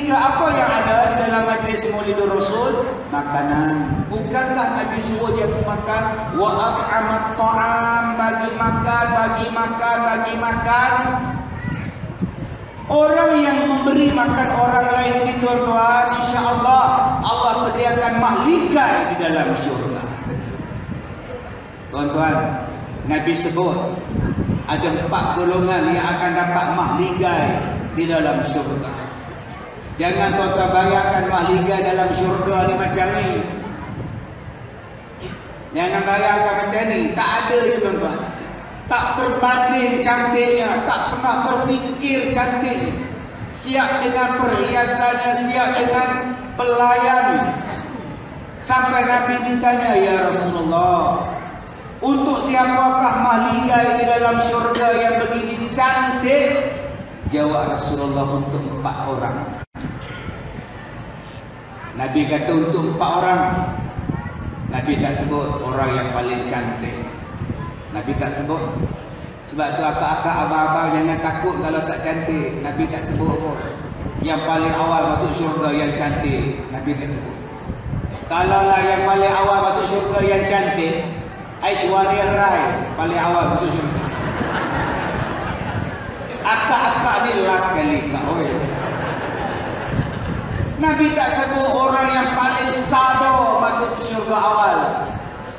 ketiga, apa yang ada di dalam majlis Maulidur Rasul? Makanan. Bukankah Nabi suruh dia makan? Wa at'amat ta'am, bagi makan, bagi makan, bagi makan. Orang yang memberi makan orang lain ini, tuan-tuan, insya-Allah Allah sediakan mahligai di dalam syurga. Tuan-tuan, Nabi sebut ada 4 golongan yang akan dapat mahligai di dalam syurga. Jangan tuan-tuan bayangkan mahligai dalam syurga ni macam ni. Jangan bayangkan macam ni. Tak ada je tuan-tuan. Tak terbanding cantiknya, tak pernah terfikir cantiknya. Siap dengan perhiasannya, siap dengan pelayannya. Sampai Nabi ditanya, ya Rasulullah, untuk siapakah mahligai di dalam syurga yang begini cantik? Jawab Rasulullah, untuk 4 orang. Nabi kata untuk 4 orang. Nabi tak sebut orang yang paling cantik. Nabi tak sebut. Sebab tu akak-akak, abang-abang jangan takut kalau tak cantik. Nabi tak sebut pun. Yang paling awal masuk syurga yang cantik, Nabi tak sebut. Kalaulah yang paling awal masuk syurga yang cantik, Aishwarya Rai paling awal masuk syurga. Akak-akak ni last kali kau. Nabi tak sebut orang yang paling sado masuk syurga awal.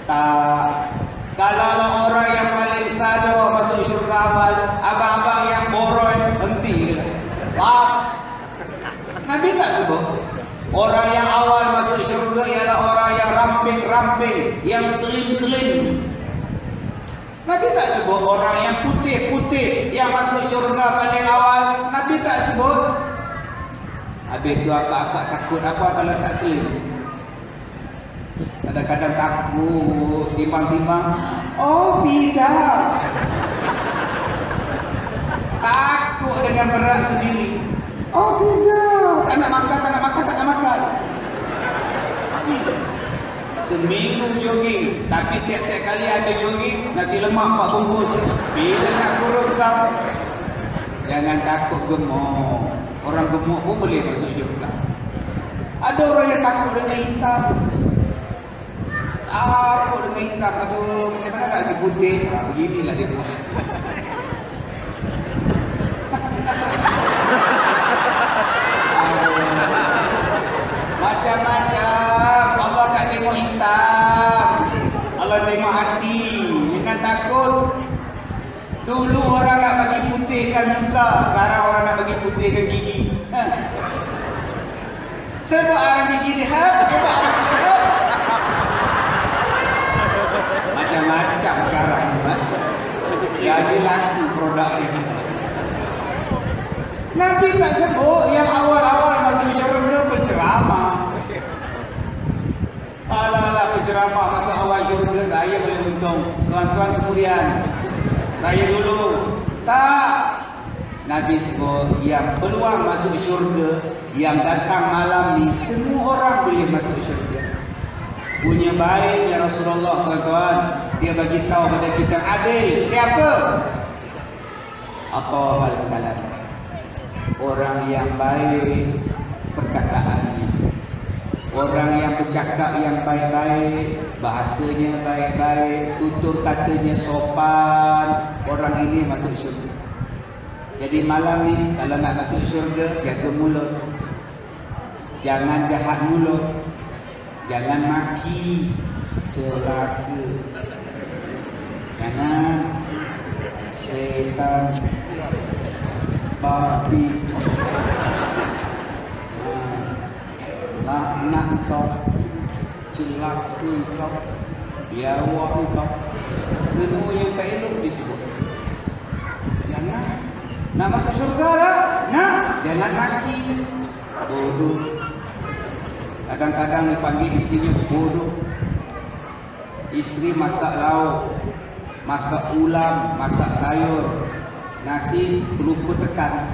Tak. Kalaulah orang yang paling sado masuk syurga awal, abang-abang yang boron henti. Last. Nabi tak sebut. Orang yang awal masuk syurga ialah orang yang ramping-ramping, yang slim-slim. Nabi tak sebut orang yang putih-putih yang masuk syurga paling awal. Nabi tak sebut. Habis tu akak-akak takut apa kalau tak slim? Kadang-kadang takut, timbang-timbang. Oh tidak. Takut dengan berat sendiri. Oh tidak. Tak nak makan, tak nak makan, tak nak makan. Seminggu jogging, tapi tiap-tiap kali ada jogging, nasi lemak 4 bungkus. Bila nak kurus kau? Jangan takut gemuk. Orang gemuk pun boleh masuk syurga. Ada orang yang takut dengan hitam. Takut dengan hitam. Aduh, macam mana nak pergi putih? Beginilah dia buat. Macam-macam. Allah tak tengok hitam, Allah tengok hati. Jangan takut. Dulu orang nak bagi putihkan muka, sekarang orang nak bagi putihkan gigi. Sebab orang gigi dia, sebab orang gigi dia. Macam-macam sekarang. Jadi laku produk ini. Nabi tak sebut yang awal-awal masuk syurga penceramah. Alah penceramah masuk awal syurga saya boleh untung. Tuan-tuan kemudian saya dulu. Tak. Nabi sebut yang peluang masuk syurga yang datang malam ni, semua orang boleh masuk syurga. Punya baik ya Rasulullah, tuan-tuan. Dia bagi tahu pada kita adil. Siapa? Aqwal kalam. Orang yang baik perkataannya. Orang yang bercakap yang baik-baik, bahasanya baik-baik, tutur katanya sopan, orang ini masuk syurga. Jadi malam ni kalau nak masuk syurga, jaga mulut. Jangan jahat mulut. Jangan maki, celaka. Jangan setan, babi, laknat kau, celaka kau, biawak kau. Semua yang tak elok disebut. Jangan. Nak masuk syurga dah? Nak? Jangan maki. Bodoh. Kadang-kadang dipanggil isterinya bodoh. Isteri masak lauk, masak ulam, masak sayur, nasi terlupa tekan.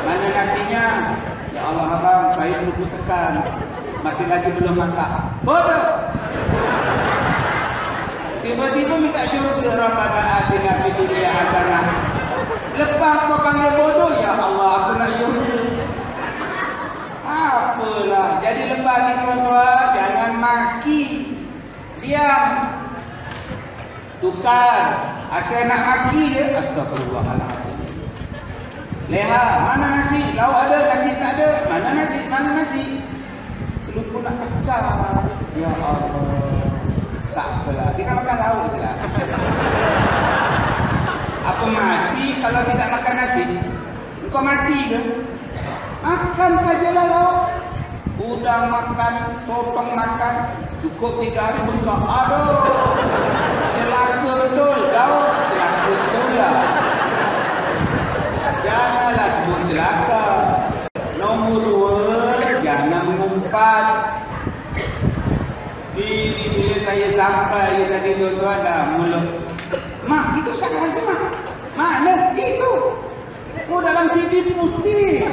Mana nasinya? Ya Allah abang, saya terlupa tekan. Masih lagi belum masak. Bodoh. Tiba-tiba minta syurga, Rabbana atina fid dunya hasanah Lepas kau panggil bodoh, ya Allah, aku nak syurga. Apalah. Jadi lepas ni tuan-tuan, jangan maki. Diam. Tukar. Asal nak maki je, astagfirullahaladzim. Leha, mana nasi? Lauk ada, nasi tak ada. Mana nasi? Mana nasi? Terlupa nak tekar. Ya Allah. Tak apalah. Dia kan makan lauk je lah. Apa mati kalau tidak makan nasi? Kau mati ke? Makan sajalah lauk. Udang makan, sotong makan. Cukup 3 hari bengkak. Aduh. Celaka betul. Lauk celaka pula. Janganlah sebut celaka. Nombor 2, jangan mengumpat. Ini bila saya sampai tadi tuan-tuan dah mula. Mak, itu saya rasa mak. Mana? Itu. Oh, dalam TV putih.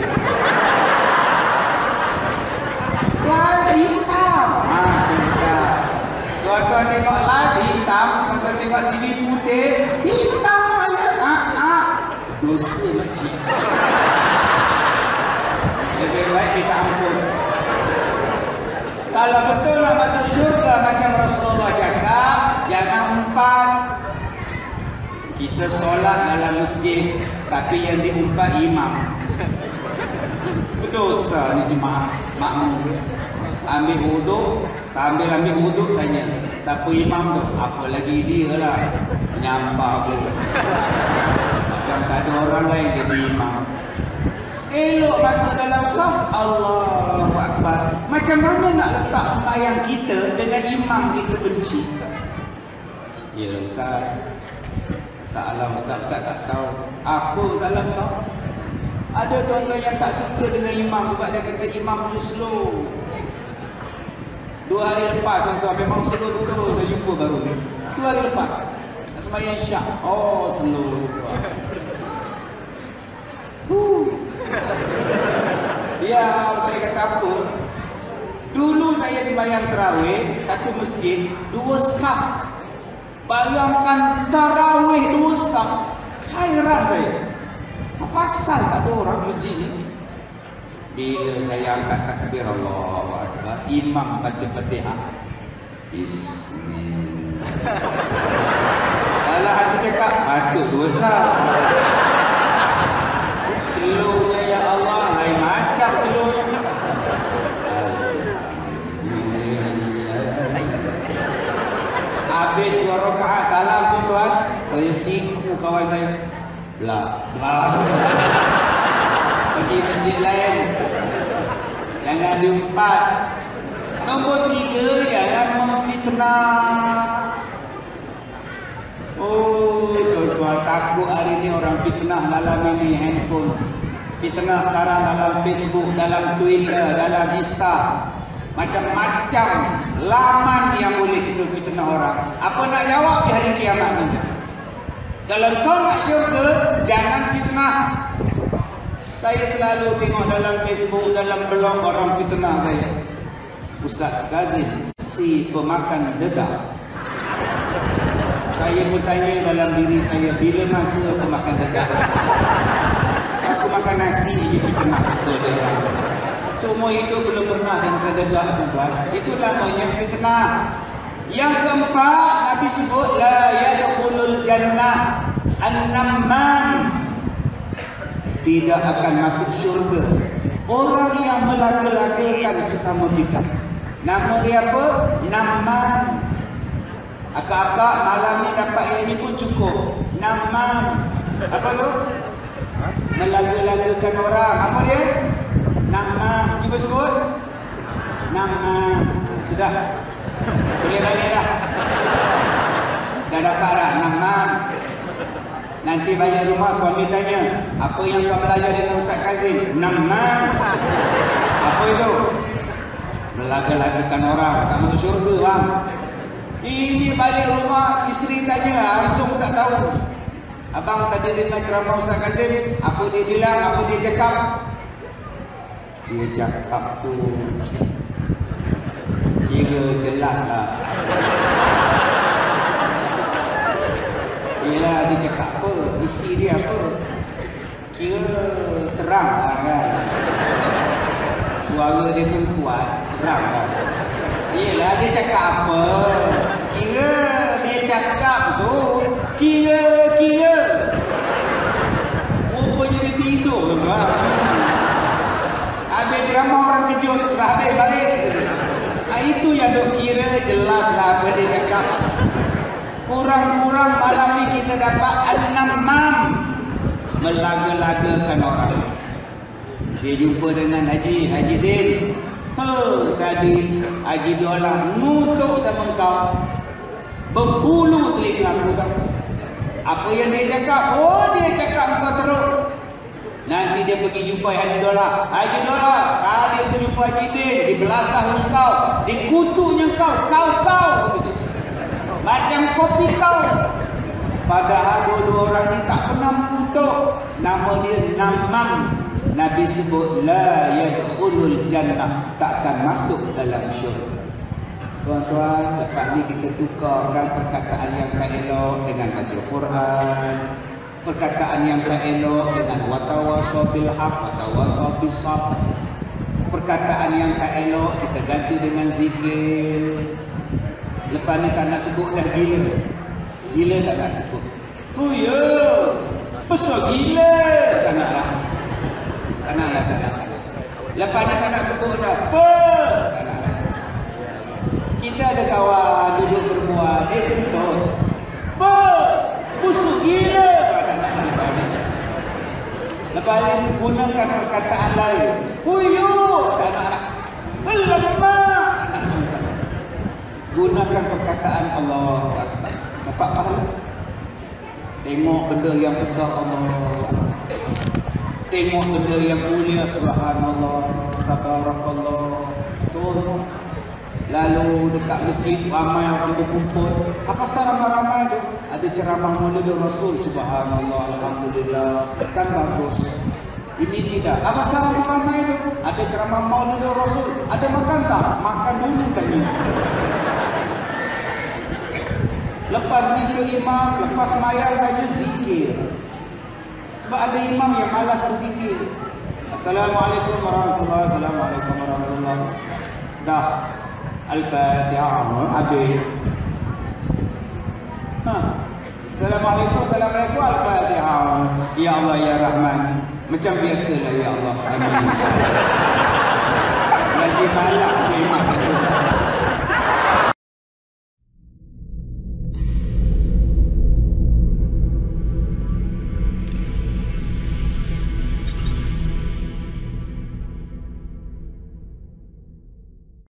Live hitam. Sudah. Tuan-tuan tengok live hitam, tuan-tuan tengok TV putih, hitam aja. Dosa makcik. Lebih baik kita ampun. Kalau betul nak masuk syurga macam Rasulullah cakap, jangan umpat. Kita solat dalam masjid, tapi yang diumpat imam. Berdosa ni jemaah makmum. Ambil wuduk, sambil ambil wuduk tanya, siapa imam tu? Apa lagi dia lah. Nyampah tu. Macam tak ada orang lain jadi imam. Elok masuk dalam saf, Allahu Akbar. Macam mana nak letak sembahyang kita dengan imam kita benci? Ya Ustaz. Salah Ustaz tak tahu. Apa salah kau? Ada tuan-tuan yang tak suka dengan imam sebab dia kata imam tu slow. 2 hari lepas tuan-tuan memang slow betul. Saya jumpa baru ni. 2 hari lepas. Sembahyang syak. Oh, slow. Ya, boleh kata apa? Dulu saya sembahyang tarawih, satu masjid, 2 saf. Bayangkan tarawih 2 saf. Hairan saya. Apa asal tak ada orang masjid ni? Bila saya angkat takbir Allahu Akbar, imam baca Fatihah. Bismillah. Kalau hati cakap, patut 2 saf. Slownya ya Allah, lain macam slownya. Habis 2 rakaat salam tu tuan, saya siku kawan saya. Belah. Pergi masjid lain. Jangan diumpat. Nombor 3, jangan memfitnah. Oh, tuan-tuan, takut hari ni orang fitnah dalam ini handphone. Fitnah sekarang dalam Facebook, dalam Twitter, dalam Insta. Macam-macam laman yang boleh kita fitnah orang. Apa nak jawab di hari kiamat nanti? Kalau kau nak syurga, jangan fitnah. Saya selalu tengok dalam Facebook, dalam blog orang fitnah saya. Ustaz Kazim, si pemakan dedah. Saya bertanya dalam diri saya, bila masa aku makan dedah? Aku makan nasi je fitnah. Betul dia. Semua hidup belum pernah saya makan dedah, tuan-tuan. Itu namanya fitnah. Yang keempat, Nabi sebut la yadkhulul jannah an-namman. Tidak akan masuk syurga orang yang melaga-lagakan sesama kita. Nama dia apa? Namman. Akak-akak malam ni dapat yang ni pun cukup. Namman. Apa tu? Melaga-lagakan orang. Apa dia? Namman. Cuba sebut. Namman. Sudah. Boleh balik dah. Dah dapat dah. Namman. Nanti balik rumah suami tanya, apa yang kau belajar dengan Ustaz Kazim? Namman. Apa itu? Melaga-lagakan orang. Tak masuk syurga bang. Ini balik rumah, isteri tanya, langsung tak tahu. Abang tadi dengar ceramah Ustaz Kazim, apa dia bilang, apa dia cakap? Dia cakap tu kira jelas lah. Yelah, dia cakap apa? Isi dia apa? Kira terang lah kan. Suara dia pun kuat, terang lah. Yelah, dia cakap apa? Kira dia cakap tu, kira-kira. Rupanya dia tidur tu kan. Habis ceramah orang kejut, sudah habis balik. Itu yang duk kira, jelas lah apa dia cakap. Kurang-kurang malam ni kita dapat 6 mam melaga-lagakan orang. Dia jumpa dengan Haji Din. Tadi Haji Dolah ngutuk sama kau. Berbulu telinga aku tak. Apa yang dia cakap? Oh, dia cakap kau teruk. Nanti dia pergi jumpa Haji Dolah. Haji Dolah, kali aku jumpa Haji Din, dibelaslah engkau, dikutuknya kau. Macam kopi kau. Padahal dua-dua orang ni tak pernah mengutuk. Nama dia Namam. Nabi sebut la yadkhulul jannah, takkan masuk dalam syurga. Tuan-tuan, lepas ni kita tukarkan perkataan yang tak elok dengan baca Quran. Perkataan yang tak elok dengan watawasau bil haq, watawasau bis sabr. Perkataan yang tak elok kita ganti dengan zikir. Lepas ni tak nak sebut dah gila. Gila tak nak sebut. Oh ya, besar gila. Tak nak lah. Tak nak lah. Lepas ni tak nak sebut dah. Tak nak lah. Kita ada kawan duduk berbual, dia kentut. Busuk gila. Tak nak lah. Lepas ni gunakan perkataan lain. Fuyuk. Tak nak lah. Alamak. Gunakan perkataan Allah Akbar. Dapat pahala. Tengok benda yang besar Allah. Tengok benda yang mulia, subhanallah, tabarakallah. So, lalu dekat masjid ramai orang berkumpul. Apa pasal ramai-ramai tu? Ada ceramah Maulid Rasul, subhanallah, alhamdulillah. Kan bagus. Ini tidak. Apa pasal ramai-ramai tu? Ada ceramah Maulid Rasul. Ada makan tak? Makan dulu tanya. Lepas itu imam, lepas mayat saja zikir. Sebab ada imam yang malas berzikir. Assalamualaikum warahmatullahi wabarakatuh. Assalamualaikum warahmatullahi wabarakatuh. Dah. Al-Fatihah. Habis. Assalamualaikum, Al-Fatihah. Ya Allah, Ya Rahman. Macam biasalah, Ya Allah. Amin. Lagi malas ke imam.